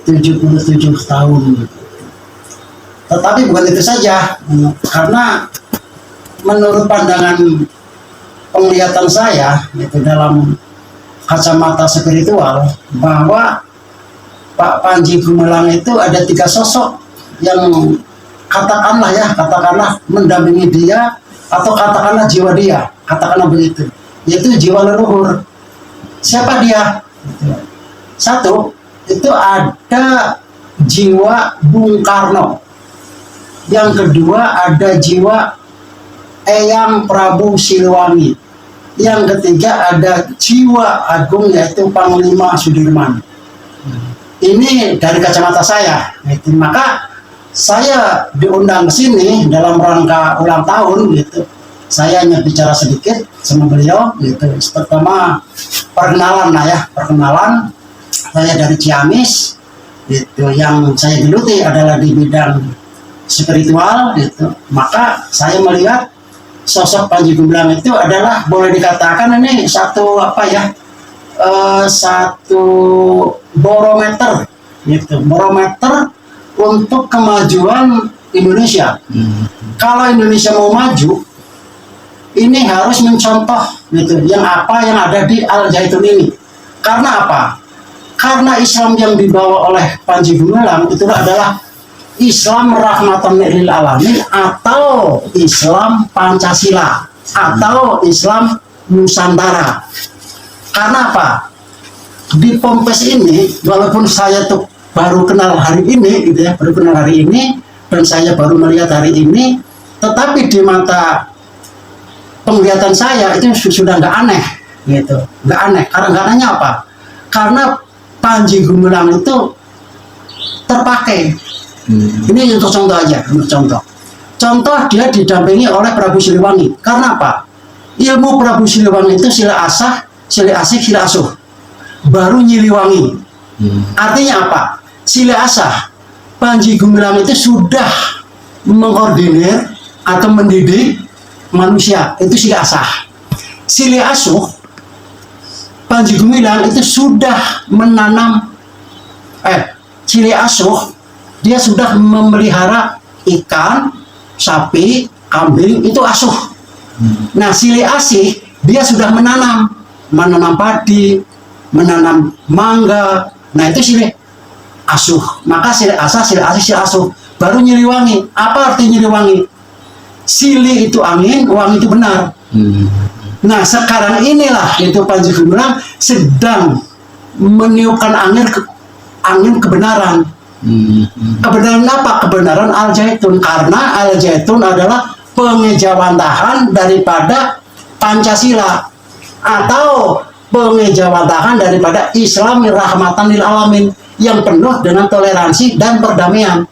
77 tahun. Tetapi bukan itu saja, karena menurut pandangan penglihatan saya itu dalam kacamata spiritual, bahwa Pak Panji Gumilang itu ada 3 sosok yang katakanlah mendampingi dia, atau katakanlah jiwa dia, katakanlah begitu, yaitu jiwa leluhur. Siapa dia? Satu, itu ada jiwa Bung Karno. Yang kedua ada jiwa Eyang Prabu Siliwangi. Yang ketiga ada jiwa agung, yaitu Panglima Sudirman. Ini dari kacamata saya. Maka saya diundang ke sini dalam rangka ulang tahun gitu. Saya hanya bicara sedikit sama beliau gitu. Pertama perkenalan perkenalan. Saya dari Ciamis gitu. Yang saya geluti adalah di bidang spiritual gitu. Maka saya melihat sosok Panji Gumilang itu adalah, boleh dikatakan ini satu satu barometer gitu, barometer untuk kemajuan Indonesia. Kalau Indonesia mau maju, ini harus mencontoh gitu yang ada di Al Zaitun ini. Karena apa? Karena Islam yang dibawa oleh Panji Gumilang itu adalah Islam rahmatan lil alamin, atau Islam Pancasila, atau Islam Nusantara. Karena apa? Di Pompes ini, walaupun saya tuh baru kenal hari ini gitu ya, dan saya baru melihat hari ini, tetapi di mata penglihatan saya itu sudah nggak aneh gitu, nggak aneh. Karena apa? Karena Panji Gumilang itu terpakai. Ini untuk contoh aja, contoh dia didampingi oleh Prabu Siliwangi. Karena apa? Ilmu Prabu Siliwangi itu sila asah, sila asih, sila asuh, baru Nyiliwangi. Artinya apa? Sila asah, Panji Gumilang itu sudah mengordinir atau mendidik manusia, itu sila asah. Sila asuh, Panji Gumilang itu sudah menanam sila asuh, dia sudah memelihara ikan, sapi, kambing, itu asuh. Nah, sili asih dia sudah menanam padi, menanam mangga. Nah, itu sili asuh. Maka sili asah, sili asih, sili asuh. Baru Nyiliwangi. Apa arti Nyiliwangi? Sili itu angin, wangi itu benar. Nah, sekarang inilah itu Panji Gumilang sedang meniupkan angin kebenaran. Kebenaran apa? Kebenaran Al Zaitun. Karena Al Zaitun adalah pengejawantahan daripada Pancasila, atau pengejawantahan daripada Islam rahmatan lil alamin, yang penuh dengan toleransi dan perdamaian.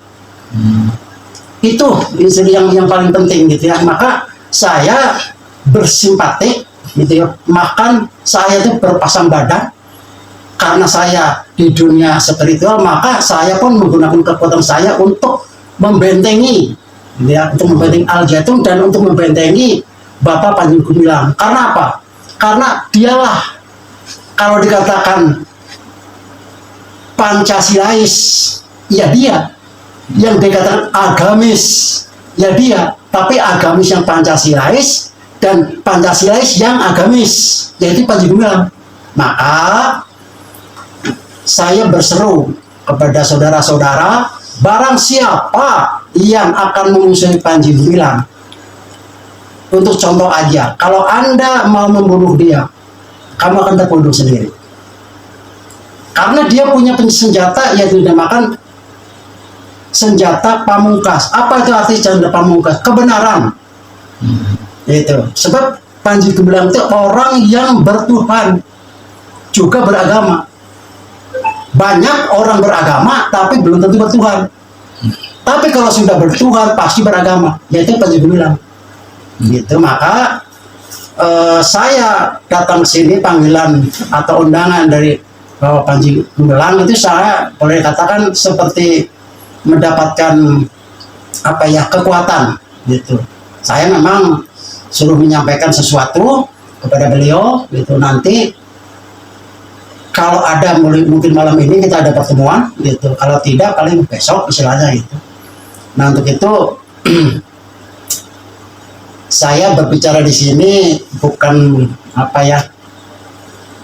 Itu yang paling penting gitu ya. Maka saya bersimpati gitu ya. Makan saya itu berpasang badan. Karena saya di dunia spiritual, maka saya pun menggunakan kekuatan saya untuk membentengi, ya, untuk membentengi Al Zaitun dan untuk membentengi Bapak Panji Gumilang. Karena apa? Karena dialah, kalau dikatakan Pancasilais, ya dia. Yang dikatakan agamis, ya dia. Tapi agamis yang Pancasilais dan Pancasilais yang agamis, yaitu Panji Gumilang. Maka saya berseru kepada saudara-saudara, barang siapa yang akan memusuhi Panji Gumilang, untuk contoh aja, kalau Anda mau membunuh dia, kamu akan terbunuh sendiri. Karena dia punya senjata, yaitu dinamakan senjata pamungkas. Apa itu arti senjata pamungkas? Kebenaran. Itu. Sebab Panji Gumilang itu orang yang bertuhan, juga beragama. Banyak orang beragama tapi belum tentu bertuhan. Tapi kalau sudah bertuhan pasti beragama, yaitu Panji Gumilang. Gitu. Maka saya datang ke sini, panggilan atau undangan dari Bapak Panji Gumilang itu, saya boleh katakan seperti mendapatkan kekuatan gitu. Saya memang suruh menyampaikan sesuatu kepada beliau gitu. Nanti kalau ada mungkin malam ini kita ada pertemuan gitu, kalau tidak paling besok istilahnya gitu. Nah untuk itu saya berbicara di sini bukan apa ya,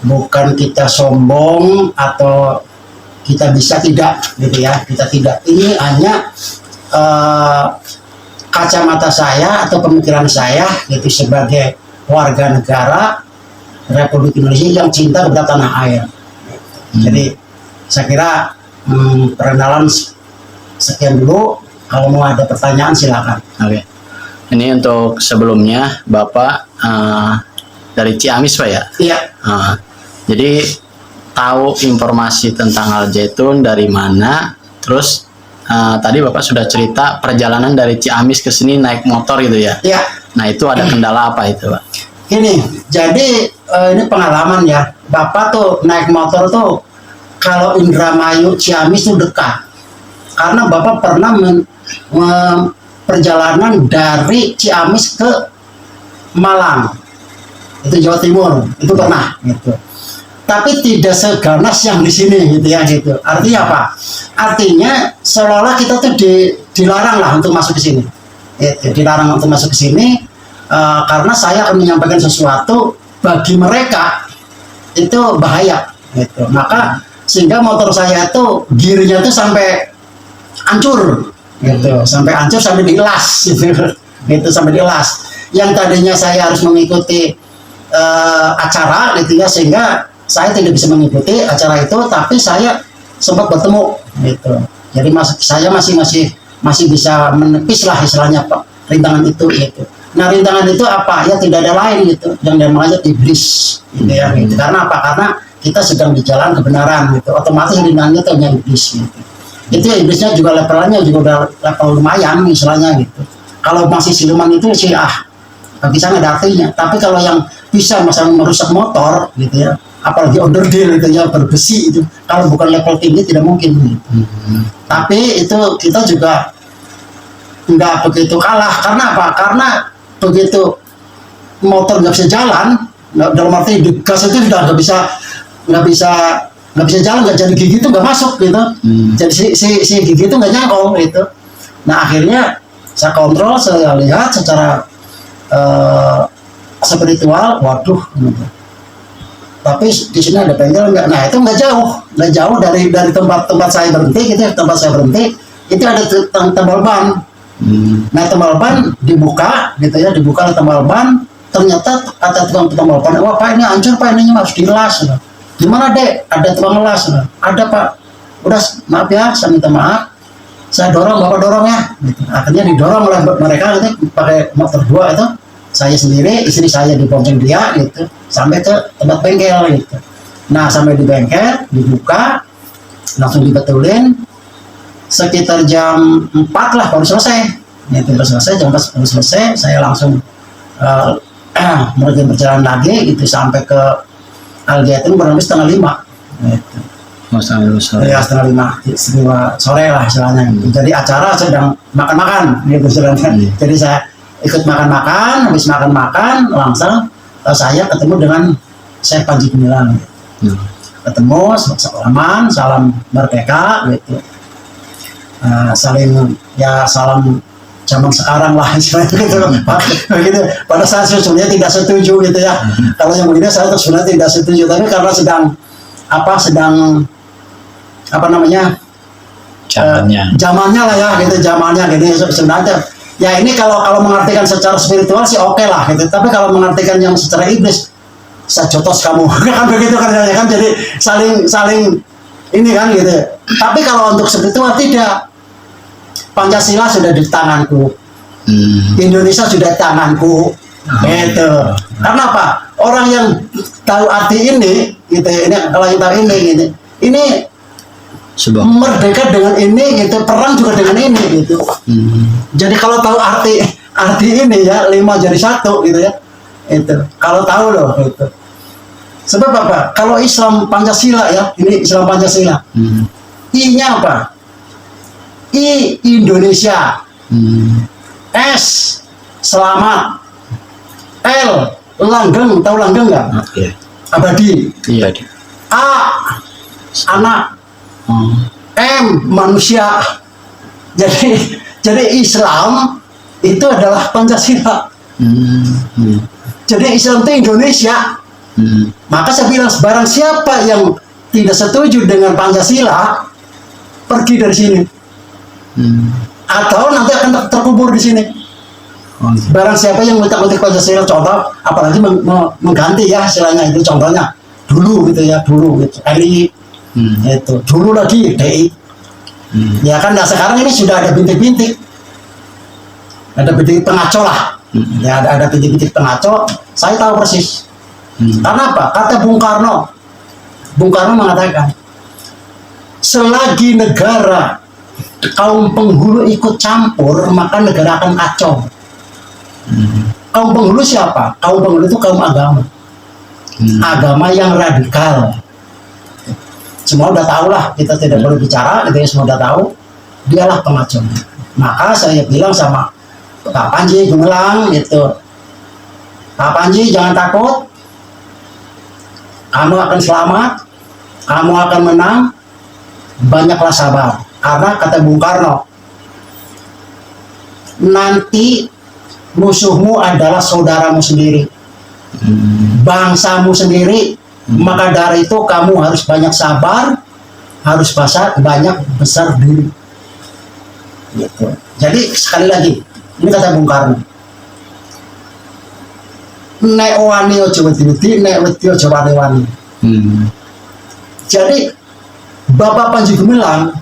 bukan kita sombong atau kita bisa, tidak gitu ya, kita tidak. Ini hanya kacamata saya atau pemikiran saya gitu sebagai warga negara Republik Indonesia yang cinta kepada tanah air. Jadi saya kira perkenalan sekian dulu. Kalau mau ada pertanyaan silakan. Oke. Ini untuk sebelumnya Bapak dari Ciamis Pak ya? Iya. Jadi tahu informasi tentang Al Zaitun dari mana? Terus tadi Bapak sudah cerita perjalanan dari Ciamis ke sini naik motor gitu ya? Iya. Nah itu ada kendala apa itu Pak? Ini jadi ini pengalaman ya. Bapak tuh naik motor tuh kalau Indramayu Ciamis tuh dekat. Karena Bapak pernah perjalanan dari Ciamis ke Malang, itu Jawa Timur, itu pernah gitu. Tapi tidak seganas yang di sini gitu ya gitu. Artinya apa? Artinya seolah-olah kita tuh dilarang lah untuk masuk ke sini. Gitu. Dilarang untuk masuk ke sini karena saya akan menyampaikan sesuatu bagi mereka itu bahaya gitu. Maka sehingga motor saya itu gearnya tuh sampai hancur gitu, sampai hancur, sampai dilas gitu, gitu sampai dilas. Yang tadinya saya harus mengikuti acara gitu ya, sehingga saya tidak bisa mengikuti acara itu, tapi saya sempat bertemu gitu. Jadi saya masih bisa menepis lah istilahnya rintangan itu gitu. Nah rintangan itu apa ya, tidak ada lain gitu, yang namanya iblis gitu ya gitu. Karena apa? Karena kita sedang di jalan kebenaran gitu, otomatis rintangannya itu hanya iblis gitu. Itu ya, iblisnya juga levelnya juga udah level lumayan istilahnya gitu. Kalau masih siluman itu sih bagi saya nggak ada artinya. Tapi kalau yang bisa misalnya merusak motor gitu ya, apalagi onderdil gitu ya, berbesi itu, kalau bukan level tinggi tidak mungkin gitu. Tapi itu kita juga nggak begitu kalah. Karena apa? Karena begitu motor nggak bisa jalan, dalam arti gas itu sudah nggak bisa jalan, nggak, jadi gigi itu nggak masuk gitu. Jadi si gigi itu nggak nyangkong gitu. Nah akhirnya saya kontrol, saya lihat secara spiritual, waduh gitu. Tapi di sini ada bengkel nggak? Nah itu nggak jauh dari tempat saya berhenti gitu. Tempat saya berhenti itu ada tambal ban. Nah tambal ban dibuka gitu ya, dibuka tambal ban. Ternyata kata tukang tambal ban, wah Pak ini hancur Pak, ini harus dilas. Gimana Dek? Ada tukang las? Ada Pak. Udah maaf ya, saya minta maaf. Saya dorong, Bapak dorong ya. Gitu. Akhirnya didorong oleh mereka gitu, pakai motor 2 itu. Saya sendiri, istri saya dibonceng dia gitu, sampai ke tempat bengkel gitu. Nah sampai di bengkel, dibuka, langsung dibetulin. Sekitar jam 4 lah baru selesai. Itu baru selesai, jam 4 baru selesai. Saya langsung melanjutkan perjalanan lagi gitu sampai ke Al Zaitun kurang lebih 4:30 gitu. Ya 4:30 sore lah istilahnya. Jadi acara sedang makan-makan gitu istilahnya. Jadi saya ikut makan-makan, habis makan-makan langsung saya ketemu dengan Syekh Panji Gumilang gitu. Ketemu, salaman, salam merdeka gitu. Saling ya salam zaman sekarang lah istilahnya gitu. Begitu. Pada saat sebenarnya tidak setuju gitu ya. Kalau yang begini saya sebenarnya tidak setuju, tapi karena sedang zamannya lah ya gitu, zamannya gini sebenarnya. Ya ini kalau mengartikan secara spiritual sih oke lah gitu. Tapi kalau mengartikan yang secara iblis, saya jotos kamu kan begitu kan, jadi saling ini kan gitu. Tapi kalau untuk spiritual tidak. Pancasila sudah di tanganku, Indonesia sudah di tanganku, gitu. Karena apa? Orang yang tahu arti ini, gitu. Ini kalau yang tahu ini merdeka dengan ini, gitu. Perang juga dengan ini, gitu. Jadi kalau tahu arti ini ya, 5 jadi 1, gitu ya. Itu. Kalau tahu loh, gitu. Sebab apa? Kalau Islam Pancasila ya, ini Islam Pancasila. I-nya apa? I Indonesia, S selamat, L langgeng, tahu langgeng nggak? Iya. Abadi. Iya. A anak, Oh. M manusia. Jadi Islam itu adalah Pancasila. Jadi Islam itu Indonesia. Maka saya bilang barang siapa yang tidak setuju dengan Pancasila, pergi dari sini. Atau nanti akan terkubur di sini. Oh, gitu. Barang siapa yang mengutak-utik Pancasila, contoh, apalagi mengganti ya istilahnya itu contohnya dulu gitu ya, dulu gitu. RI itu dulu lagi DI. Ya kan, nah sekarang ini sudah ada bintik-bintik. Ada bintik pengaco lah. Ya ada bintik-bintik pengaco, saya tahu persis. Karena apa? Kata Bung Karno mengatakan, selagi negara kaum penghulu ikut campur, maka negara akan kacau. Kaum penghulu siapa? Kaum penghulu itu kaum agama. Agama yang radikal. Semua udah tahu lah, kita tidak perlu bicara, itu semua udah tahu. Dialah pengacau. Maka saya bilang sama Pak Panji Gumilang itu, Pak Panji jangan takut, kamu akan selamat, kamu akan menang, banyaklah sabar. Karena kata Bung Karno, nanti musuhmu adalah saudaramu sendiri, bangsamu sendiri. Maka dari itu kamu harus banyak sabar, harus banyak besar diri. Gitu. Jadi sekali lagi, ini kata Bung Karno, nek wani ojo wedi-wedi, nek wedi ojo wani-wani. Jadi Bapak Panji Gumilang,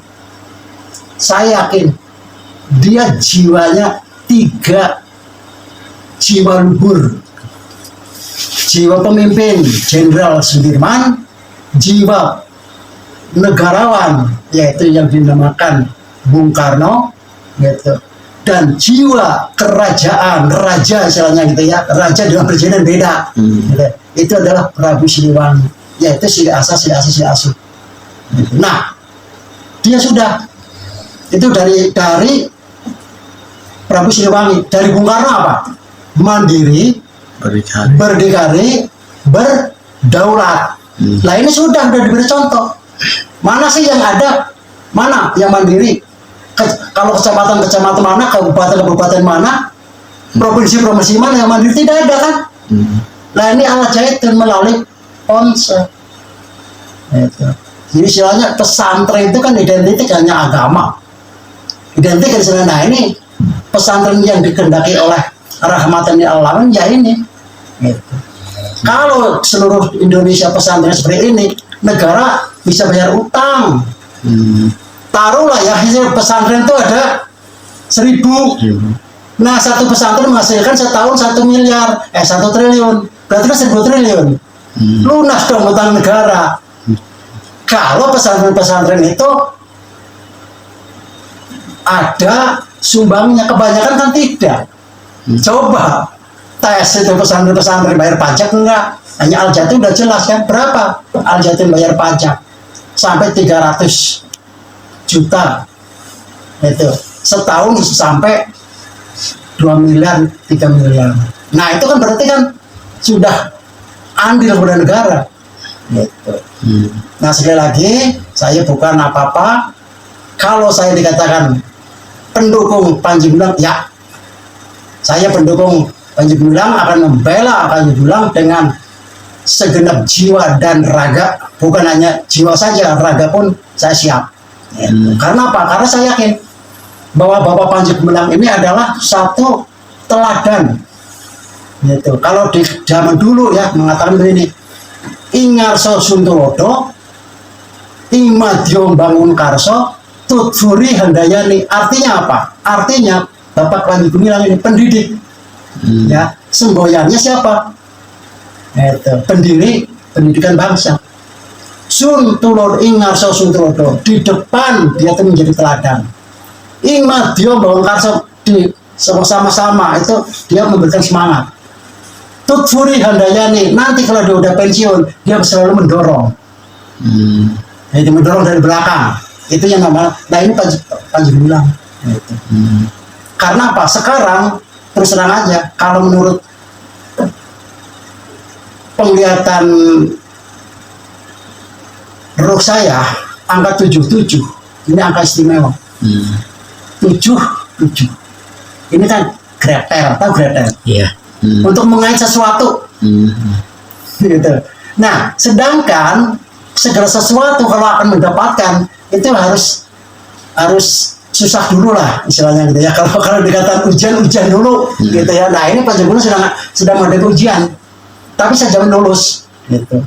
saya yakin dia jiwanya 3 jiwa luhur. Jiwa pemimpin Jenderal Sudirman, jiwa negarawan yaitu yang dinamakan Bung Karno, gitu. Dan jiwa kerajaan, raja istilahnya gitu ya, raja dengan presiden beda. Gitu. Itu adalah Prabu Siliwangi, yaitu Sili Asa. Gitu. Nah, dia sudah itu dari Prabu Siliwangi. Dari Bung Karno apa? Mandiri, berdikari, berdaulat. Nah ini sudah diberi contoh. Mana sih yang ada? Mana yang mandiri? Kalau kecamatan mana, kabupaten mana, provinsi mana yang mandiri? Tidak ada kan? Nah ini Al Zaitun melalui ponsel. Jadi istilahnya pesantren itu kan identik hanya agama. Identik dengan, nah ini pesantren yang dikehendaki oleh rahmatan lil alamin ya ini. Gitu. Kalau seluruh Indonesia pesantren seperti ini, negara bisa bayar utang. Taruhlah ya, pesantren itu ada 1000. Nah, satu pesantren menghasilkan setahun 1 miliar, 1 triliun. Berarti kan 1000 triliun. Lunas dong utang negara. Kalau pesantren-pesantren itu ada sumbangnya, kebanyakan kan tidak. Coba tes itu pesantren bayar pajak enggak? Hanya Al Zaitun udah jelas kan berapa Al Zaitun bayar pajak, sampai 300 juta itu setahun, sampai 2 miliar 3 miliar. Nah itu kan berarti kan sudah andil kepada negara gitu. Nah sekali lagi, saya bukan apa-apa. Kalau saya dikatakan pendukung Panji Gumilang, ya saya pendukung Panji Gumilang, akan membela Panji Gumilang dengan segenap jiwa dan raga. Bukan hanya jiwa saja, raga pun saya siap. Karena apa? Karena saya yakin bahwa Bapak Panji Gumilang ini adalah satu teladan. Gitu. Kalau di zaman dulu ya mengatakan begini, Ingarso Suntulodo, Imadyo Bangun Karso, Tutfuri Handayani. Artinya apa? Artinya Bapak Panji Gumilang ini pendidik. Ya, semboyannya siapa? Itu pendiri pendidikan bangsa. Suntulodo, Ingarso Suntulodo, di depan dia itu menjadi teladan. Imadyo Bangun Karso, di sama-sama itu dia memberikan semangat. Tutfuri Handayani, nanti kalau dia udah pensiun, dia selalu mendorong. Jadi mendorong dari belakang. Itu yang namanya. Nah ini Panji Gumilang. Gitu. Karena apa? Sekarang terus terang aja, kalau menurut penglihatan Ruh saya angka 77, ini angka istimewa. 77. Ini kan gretel, tahu gretel? Iya. Untuk mengait sesuatu. Gitu. Nah, sedangkan segala sesuatu kalau akan mendapatkan itu harus susah dulu lah istilahnya gitu ya. Kalau dikatakan ujian dulu gitu ya. Nah, ini Pak Jokowi sedang menghadapi ujian. Tapi saya jamin lulus gitu.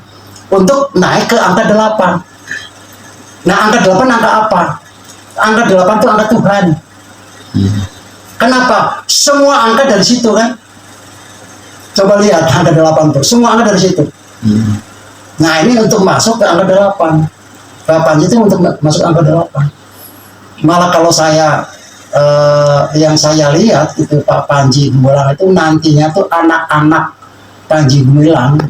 Untuk naik ke angka 8. Nah, angka 8 angka apa? Angka 8 itu angka Tuhan. Kenapa? Semua angka dari situ kan. Coba lihat angka 8 tuh. Semua angka dari situ. Nah, ini untuk masuk ke angka 8. 8 itu untuk masuk angka 8. Malah kalau saya yang saya lihat itu Pak Panji Gumilang itu nantinya tuh anak-anak Panji Gumilang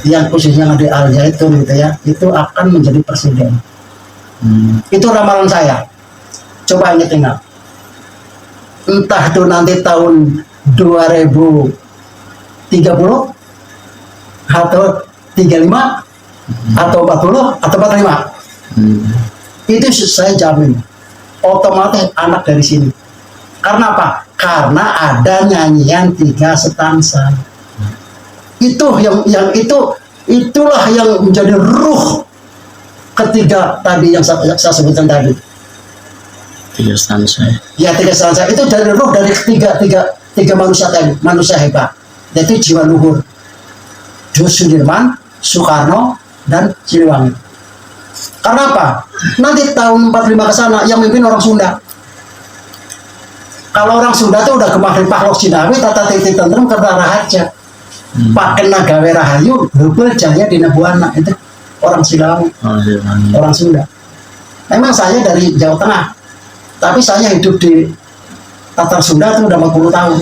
yang khususnya di Al Zaitun gitu ya, itu akan menjadi presiden. Itu ramalan saya. Coba ingat-ingat. Entah itu nanti tahun 2030 atau 35 atau 40 atau 45. Itu saya jamin. Otomatis anak dari sini. Karena apa? Karena ada nyanyian 3 setansa. Itu itulah yang menjadi ruh ketiga tadi yang saya sebutkan tadi. 3 stansa. Ya, 3 stansa itu dari ruh dari tiga manusia tadi, manusia hebat. Yaitu jiwa luhur. Jus Sudirman, Soekarno, dan Siliwangi. Karena apa? Nanti tahun 45 ke sana yang mimpin orang Sunda. Kalau orang Sunda itu udah kemarin Pahlok Sinawi, Tata Titi Tentrem, Kerta Raharja. Pakai Nagawe Rahayu, Hubel Jaya Dina Buana, itu orang Siliwangi, orang Sunda. Memang saya dari Jawa Tengah, tapi saya hidup di Tatar Sunda itu udah 50 tahun.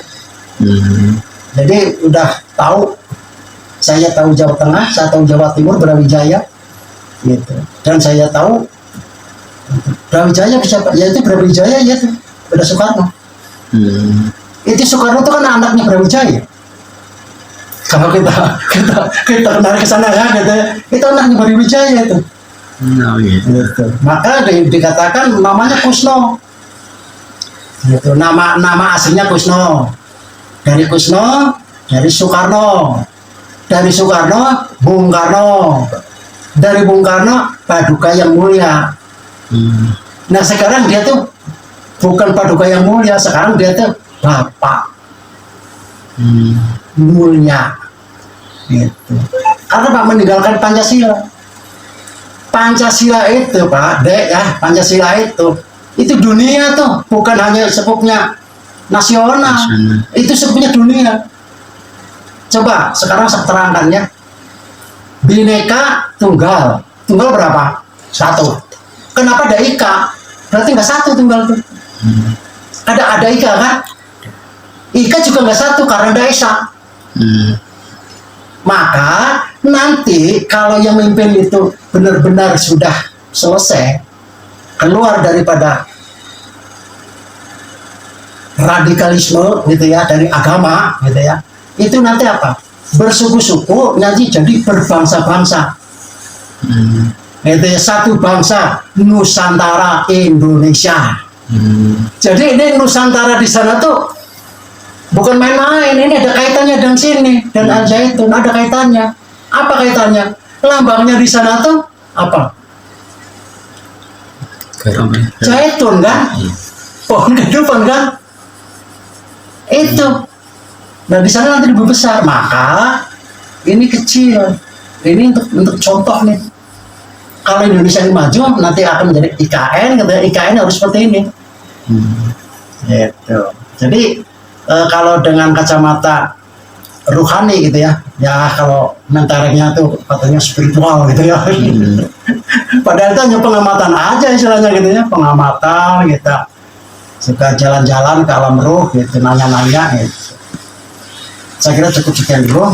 Jadi udah tahu, saya tahu Jawa Tengah, saya tahu Jawa Timur, Brawijaya, gitu. Dan saya tahu Brawijaya bisa, ya itu Brawijaya, ya itu udah Soekarno. Itu Soekarno itu kan anaknya Brawijaya. Kalau kita menarik ke sana ya, gitu, itu anaknya Brawijaya itu. Gitu. Maka dikatakan namanya Kusno. Gitu. Nama aslinya Kusno. Dari Kusno, dari Soekarno. Dari Soekarno, Bung Karno. Dari Bung Karno, Paduka Yang Mulia. Nah, sekarang dia tuh bukan Paduka Yang Mulia, sekarang dia tuh Bapak Mulia. Gitu. Karena Pak meninggalkan Pancasila. Pancasila itu Pak, Dek ya, Pancasila itu dunia tuh, bukan hanya sekupnya nasional, itu sekupnya dunia. Coba sekarang saya terangkan ya. Bineka Tunggal berapa? 1. Kenapa ada Ika? Berarti nggak 1 tunggal tuh. Ada Ika kan? Ika juga nggak 1 karena ada Esa. Maka nanti kalau yang memimpin itu benar-benar sudah selesai, keluar daripada radikalisme gitu ya, dari agama gitu ya, itu nanti apa? Bersuku-suku nanti jadi berbangsa-bangsa. Itu ya, satu bangsa Nusantara Indonesia. Jadi ini Nusantara di sana tuh bukan main-main, ini ada kaitannya dengan sini, dan Al Zaitun ada kaitannya. Apa kaitannya? Lambangnya di sana tuh apa? Zaitun kan? Pohon kehidupan kan? Itu. Nah, di sana nanti lebih besar, maka ini kecil. Ini untuk contoh nih. Kalau Indonesia ini maju, nanti akan menjadi IKN, katanya IKN harus seperti ini. Gitu. Jadi kalau dengan kacamata ruhani gitu ya, kalau mentariknya tuh katanya spiritual gitu ya. Padahal itu hanya pengamatan aja istilahnya gitu ya, pengamatan kita suka jalan-jalan ke alam ruh gitu, nanya-nanya gitu. Saya kira cukup sekian dulu.